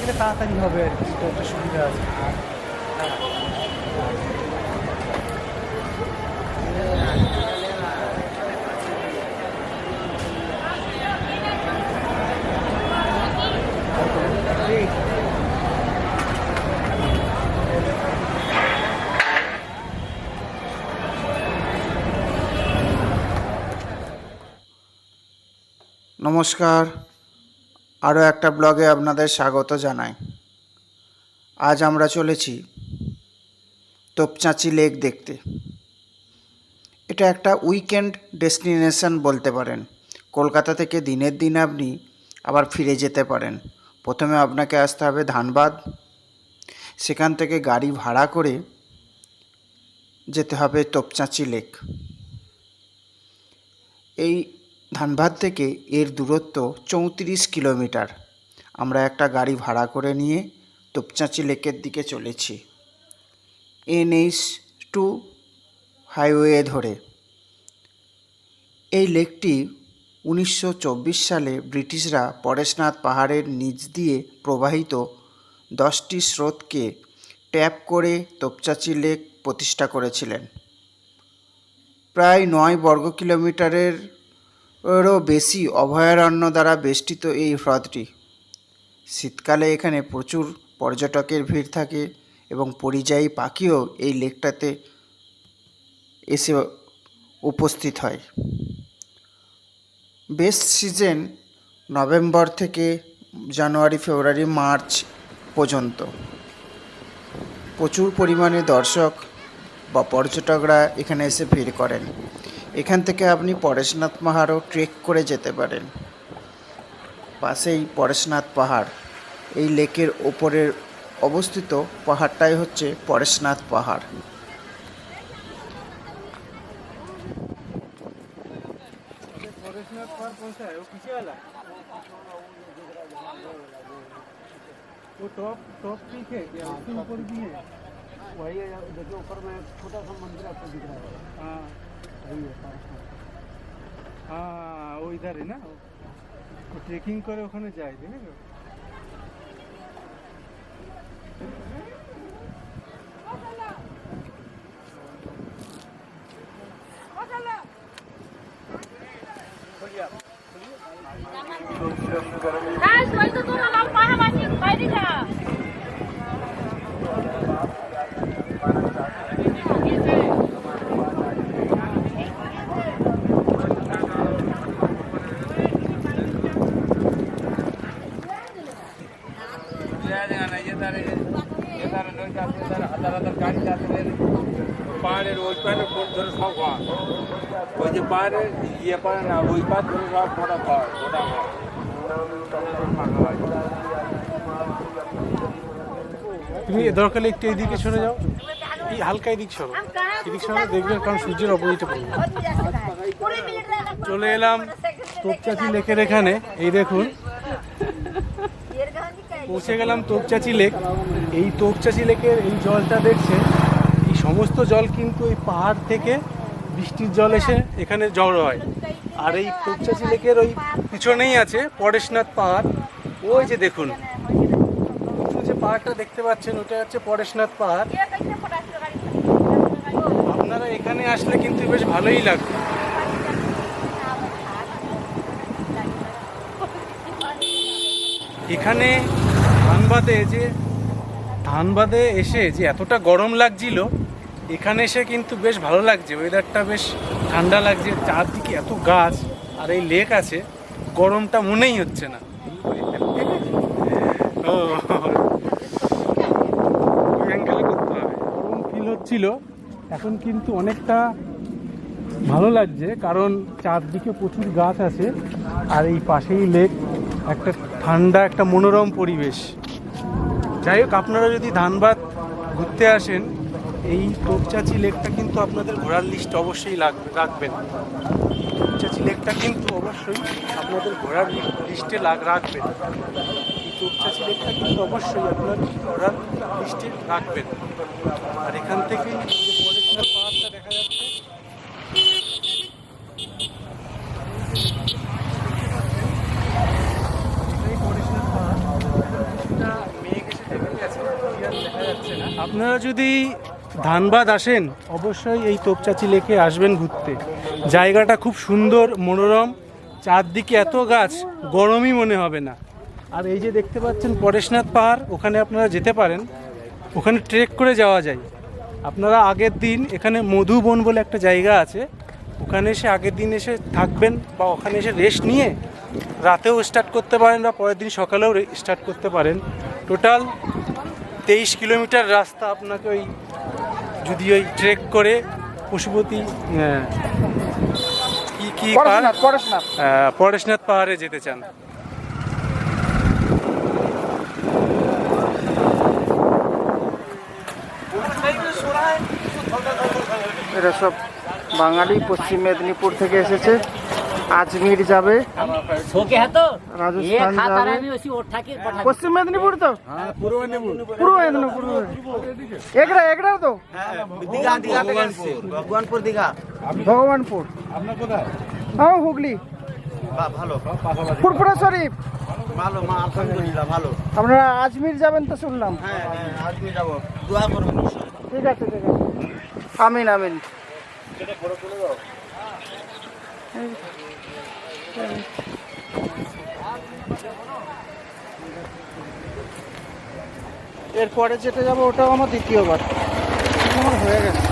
গেলে তাড়াতাড়ি হবে আর কি, এটা একটা সুবিধা আছে। নমস্কার, আরও একটা ব্লগে আপনাদের স্বাগত জানাই। আজ আমরা চলেছি তোপচাঁচি লেক দেখতে। এটা একটা উইকেন্ড ডেস্টিনেশন বলতে পারেন। কলকাতা থেকে দিনের দিন আপনি আবার ফিরে যেতে পারেন। প্রথমে আপনাকে আসতে হবে ধানবাদ, সেখান থেকে গাড়ি ভাড়া করে যেতে হবে তোপচাঁচি লেক। এই ধানবাদ থেকে এর দূরত্ব 34 কিলোমিটার। আমরা একটা গাড়ি ভাড়া করে নিয়ে তোপচাঁচি লেকের দিকে চলেছি NH2 হাইওয়ে ধরে। এই লেকটি 1924 সালে ব্রিটিশরা পরেশনাথ পাহাড়ের নিচ দিয়ে প্রবাহিত 10টি স্রোতকে ট্যাপ করে তোপচাঁচি লেক প্রতিষ্ঠা করেছিলেন। প্রায় 9 বর্গ কিলোমিটারেরও বেশি অভয়ারণ্য দ্বারা বেষ্টিত এই হ্রদটি। শীতকালে এখানে প্রচুর পর্যটকের ভিড় থাকে এবং পরিযায়ী পাখিও এই লেকটাতে এসে উপস্থিত হয়। বেস্ট সিজন নভেম্বর থেকে জানুয়ারি, ফেব্রুয়ারি, মার্চ পর্যন্ত। প্রচুর পরিমাণে দর্শক বা পর্যটকরা এখানে এসে ভিড় করেন। এখান থেকে আপনি পরেশনাথ পাহাড়ও ট্রেক করে যেতে পারেন। পাশেই পরেশনাথ পাহাড়। এই লেকের ওপরের অবস্থিত পাহাড়টাই হচ্ছে পরেশনাথ পাহাড়। परेशनाथ पार्क कौन सा है, वो पीछे वाला? वो टॉप टॉप पीक है क्या, उसके ऊपर भी है? वही है, देखिए ऊपर में छोटा सा मंदिर आपको दिख रहा है। हाँ वही है परेशनाथ। हाँ, वो इधर है ना, वो ट्रेकिंग करे ওখানে যায় তাই না? Guys, why don't you allow Mahamati to buy the car? পাহাড়ের ওই পাহাড়ে ধরে সব ঘর, ওই যে পাহাড়ের ইয়ে পারে না, ওই পাহাড় ধরে সব গোটা ঘর, গোটা ঘর। তুমি দরকার হলে একটু এইদিকে সরে যাও, এই হালকা এদিক সরো, এদিক সরো, দেখবেন কারণ সূর্যের অপোজিটে পড়বে। চলে এলাম তোপচাঁচি লেকের এখানে। এই দেখুন, পৌঁছে গেলাম তোপচাঁচি লেক। এই তোপচাঁচি লেকের এই জলটা দেখছেন, এই সমস্ত জল কিন্তু এই পাহাড় থেকে বৃষ্টির জল এসে এখানে জড়ো হয়। আর এই তোপচাঁচি লেকের ওই পিছনেই আছে পরেশনাথ পাহাড়। ওই যে দেখুন, যে পাহাড়টা দেখতে পাচ্ছেন, ওটা হচ্ছে পরেশনাথ পাহাড়। আপনারা এখানে আসলে কিন্তু বেশ ভালোই লাগবে। এখানে ধানবাদে এসে যে এতটা গরম লাগছিল, এখানে এসে কিন্তু বেশ ভালো লাগছে। ওয়েদারটা বেশ ঠান্ডা লাগছে, চারদিকে এত গাছ আর এই লেক আছে, গরমটা মনেই হচ্ছে না। ও করতে হবে, গরম ফিল হচ্ছিল, এখন কিন্তু অনেকটা ভালো লাগছে, কারণ চারদিকে প্রচুর গাছ আছে আর এই পাশেই লেক, একটা ঠান্ডা, একটা মনোরম পরিবেশ। যাই হোক, আপনারা যদি ধানবাদ ঘুরতে আসেন, এই তোপচাঁচি লেকটা কিন্তু আপনাদের ঘোরার লিস্ট অবশ্যই রাখবেন। তোপচাঁচি লেকটা কিন্তু অবশ্যই আপনাদের ঘোরার লিস্টে রাখবেন। এই তোপচাঁচি লেকটা কিন্তু অবশ্যই আপনার ঘোরার লিস্টে রাখবেন। আর এখান থেকে পরেশনাথ পাহাড়টা দেখা যাচ্ছে। এই পরেশনাথ পাহাড় আপনারা যদি ধানবাদ আসেন অবশ্যই এই তোপচাচি লেকে আসবেন ঘুরতে। জায়গাটা খুব সুন্দর, মনোরম, চারদিকে এত গাছ, গরমই মনে হবে না। আর এই যে দেখতে পাচ্ছেন পরেশনাথ পাহাড়, ওখানে আপনারা যেতে পারেন, ওখানে ট্রেক করে যাওয়া যায়। আপনারা আগের দিন এখানে মধুবন বলে একটা জায়গা আছে, ওখানে এসে আগের দিন এসে থাকবেন বা ওখানে এসে রেস্ট নিয়ে রাতেও স্টার্ট করতে পারেন বা পরের দিন সকালেও স্টার্ট করতে পারেন। টোটাল 23 কিলোমিটার রাস্তা আপনাকে যদি ওই ট্রেক করে পশুপতি কি পরেশনাথ পাহাড়ে যেতে চান। এরা সব বাঙালি, পশ্চিম মেদিনীপুর থেকে এসেছে। আজমির যাবে, রাজস্থান যাবে। পশ্চিম মেদিনীপুর তো, পূর্ব মেদিনীপুর, এগড়া তো, ভগবানপুর। আপনার কোথায়? হ্যাঁ, হুগলি। ফুরফুরা শরীফ। আপনারা আজমির যাবেন তো শুনলাম। ঠিক আছে, ঠিক আছে। আমিন আমিন। এরপরে যেটা যাবো ওটাও আমার দ্বিতীয়বার, আমার হয়ে গেছে।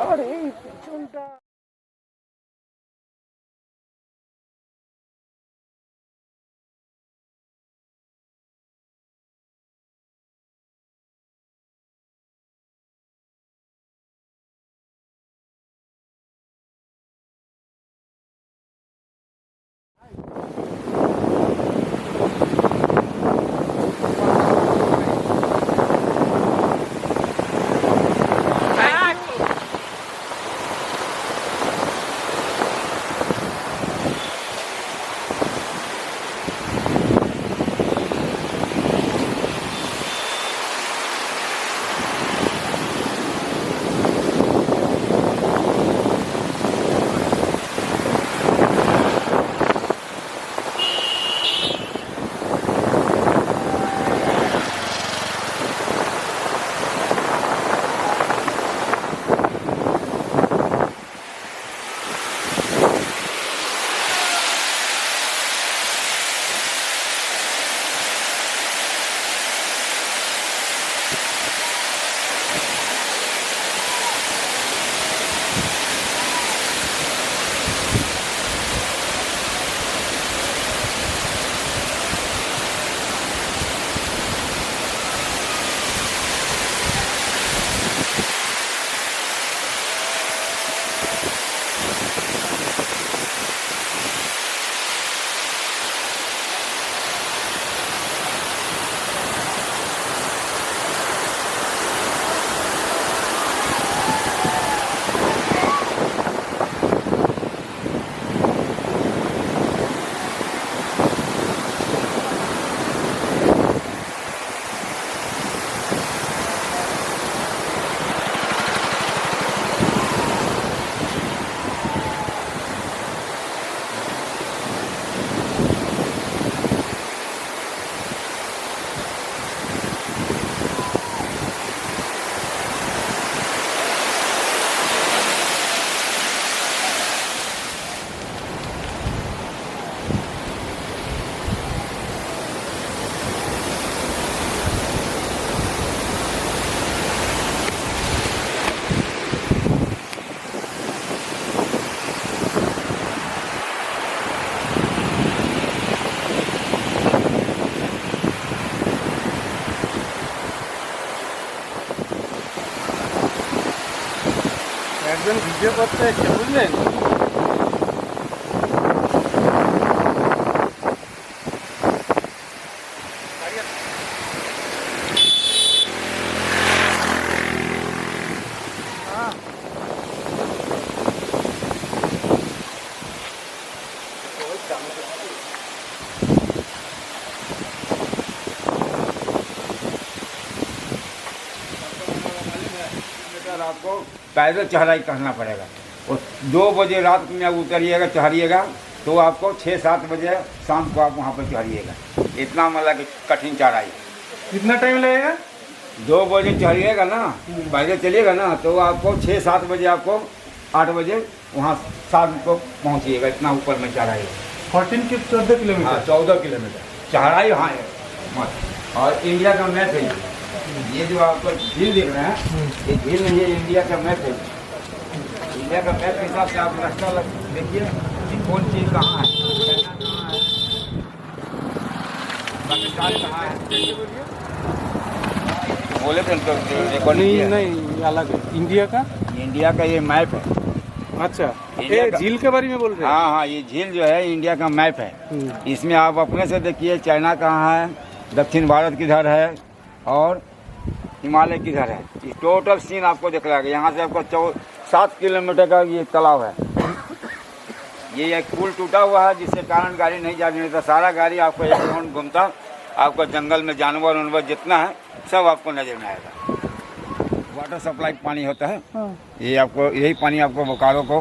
আবার এই পেছনটা একজন ভিডিও করতে এসছে, বুঝলেন? रात को पैदल चढ़ाई करना पड़ेगा और 2 बजे रात में उतरिएगा, चढ़िएगा तो आपको 6-7 बजे शाम को आप वहाँ पर चढ़िएगा। इतना मतलब कि कठिन चढ़ाई। कितना टाइम लगेगा? 2 बजे चढ़िएगा ना, पहले चलिएगा ना, तो आपको 6-7 बजे, आपको 8 बजे वहाँ शाम को पहुँचिएगा। इतना ऊपर में चढ़ाई है। 14 किलोमीटर। हाँ, 14 किलोमीटर चढ़ाई वहाँ है मत। और इंडिया का मैप है ये जो आपको झील दिख रहे हैं, ये झील नहीं है, इंडिया का मैप है। इंडिया का मैप के हिसाब से आप रास्ता देखिए कि कौन चीज़ कहाँ है, चाइना कहाँ है, पाकिस्तान कहाँ है। बोले थे तो रिकॉर्ड नहीं किया। नहीं, ये अलग है। इंडिया का? इंडिया का ये मैप है। अच्छा, इंडिया ये का- झील के बारे में बोल रहे हैं? हाँ हाँ, ये झील जो है इंडिया का मैप है। इसमें आप अपने से देखिए चाइना कहाँ है, दक्षिण भारत किधर है और हिमालय किधर है। ये टोटल सीन आपको दिख रहा है। यहाँ से आपको 7 किलोमीटर का ये तालाब है। ये एक पुल टूटा हुआ है जिसके कारण गाड़ी नहीं जा रही, नहीं तो सारा गाड़ी आपको एक राउंड घूमता, आपको जंगल में जानवर उनवर जितना है सब आपको नजर में आएगा। वाटर सप्लाई पानी होता है, ये आपको यही पानी आपको बोकारो को,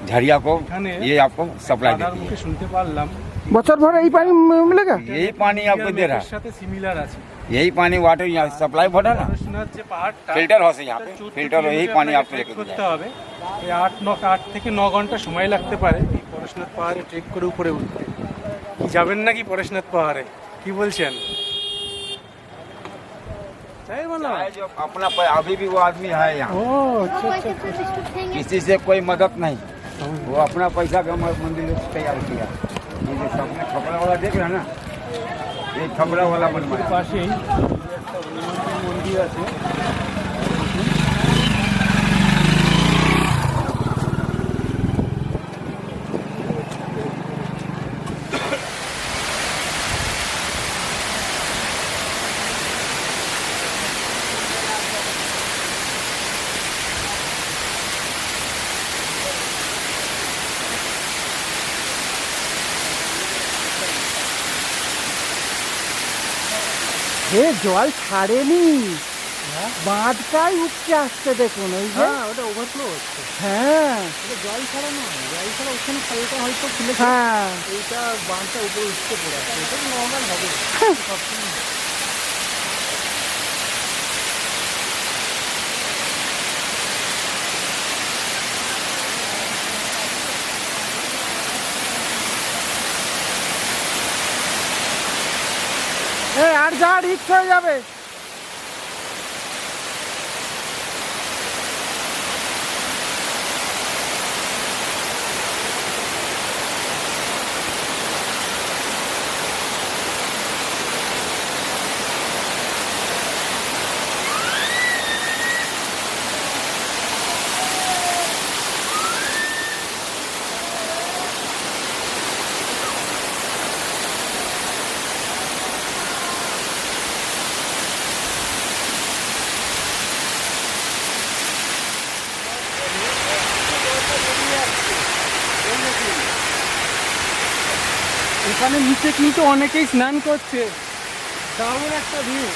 झरिया को, ये आपको सप्लाई देती মুখে শুনতে পারলাম বছর ভর এই পানি মিলেগা? है। यही पानी आपको दे रहा এর সাথে সিমিলার আছে। है। यही पानी वाटर यहाँ सप्लाई वाटर ना, পড়াশোনার যে পাহাড়টা फिल्टर हाउस है यहाँ पे, फिल्टर यही पानी आपको लेकर করতে जाएगा। হবে। এই 8 থেকে 9 ঘন্টা সময় লাগতে পারে এই পড়াশোনার পাহাড়ে ট্রেক করে উপরে উঠতে। কি যাবেন নাকি পড়াশোনার পাহাড়ে? কি বলছেন? তাই বলো? चाहे जो अपना अभी भी वो आदमी है यहाँ, ও আচ্ছা আচ্ছা। किसी से कोई मदद नहीं, वो अपना पैसा का मंदिर तैयार किया। ये जो सामने खपड़ा वाला देख रहे हैं ना, ये खपड़ा वाला बनवाया। পাশেই একটা হনুমান মন্দির আছে। জল ছাড়েনি, বাঁধটাই উপচে আসছে দেখুন, ওই যে। হ্যাঁ, ওটা ওভারফ্লো হচ্ছে। হ্যাঁ এটা জল ছাড়া নয়, জল ছাড়া ওখানে খালটা হয়তো খুলে হ্যাঁ, এইটা বাঁধটা উপরে উঠতে পড়ে আছে। এটা নর্মাল হবে সবসময়। আর যা রিক্স হয়ে যাবে। এখানে নিচে কিন্তু অনেকেই স্নান করছে। দারুণ একটা ভিউ।